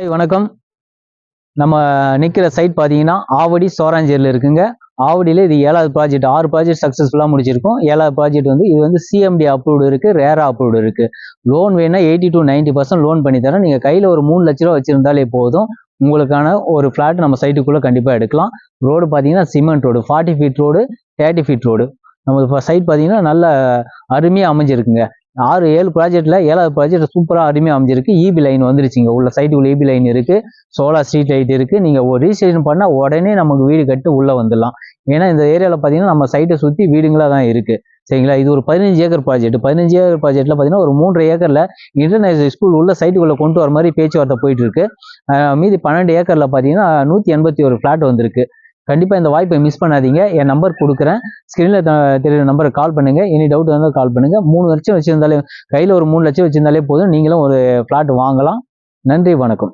வணக்கம். நம்ம நிற்கிற சைட் பார்த்தீங்கன்னா ஆவடி சோராஞ்சேரியில் இருக்குங்க. ஆவடியில் இது 7வது ப்ராஜெக்ட். 6 ப்ராஜெக்ட் சக்ஸஸ்ஃபுல்லாக முடிச்சிருக்கோம். 7வது ப்ராஜெக்ட் இது வந்து சிஎம்டி அப்ரூவ்டு இருக்குது, ரேரா அப்ரூவ்டு இருக்குது. லோன் வேணா 80 to 90% லோன் பண்ணி தரேன். நீங்கள் கையில் ஒரு 3 லட்ச ரூபா வச்சுருந்தாலே போதும், உங்களுக்கான ஒரு ஃப்ளாட் நம்ம சைட்டுக்குள்ளே கண்டிப்பாக எடுக்கலாம். ரோடு பார்த்தீங்கன்னா cement road, 40 feet road, 30 feet road. நம்ம சைட் பார்த்தீங்கன்னா நல்ல அருமையாக அமைஞ்சிருக்குங்க. 6-7 ப்ராஜெக்ட்ல 7வது ப்ராஜெக்ட் சூப்பராக அருமையாக அமைஞ்சிருக்கு. இபி லைன் வந்துருச்சுங்க. உள்ள சைட்டுக்குள்ள இபி லைன் இருக்கு, சோலார் ஸ்ட்ரீட் லைட் இருக்கு. நீங்க ஒரு ரிஜிஸ்ட்ரேஷன் பண்ணா உடனே நமக்கு வீடு கட்டு உள்ள வந்துடலாம். ஏன்னா இந்த ஏரியாவில் பார்த்தீங்கன்னா நம்ம சைட்டை சுற்றி வீடுங்களா தான் இருக்கு. சரிங்களா? இது ஒரு 15 ஏக்கர் ப்ராஜெக்ட். 15 ஏக்கர் ப்ராஜெக்ட்ல பார்த்தீங்கன்னா ஒரு 3.5 ஏக்கர்ல இன்டர்நேஷனல் ஸ்கூல் உள்ள சைட்டுக்குள்ள கொண்டு வர மாதிரி பேச்சுவார்த்தை போயிட்டு இருக்கு. மீதி 12 ஏக்கர்ல பார்த்தீங்கன்னா 181 ஃபிளாட் வந்திருக்கு. கண்டிப்பா இந்த வாய்ப்பை மிஸ் பண்ணாதீங்க. என் நம்பர் கொடுக்குறேன், ஸ்கிரீன்ல தெரியுற நம்பருக்கு கால் பண்ணுங்க. எனி டவுட் இருந்தால் கால் பண்ணுங்க. 3 லட்சம் வச்சிருந்தாலே, கையில் ஒரு 3 லட்சம் வச்சிருந்தாலே போதும், நீங்களும் ஒரு ஃபிளாட் வாங்கலாம். நன்றி, வணக்கம்.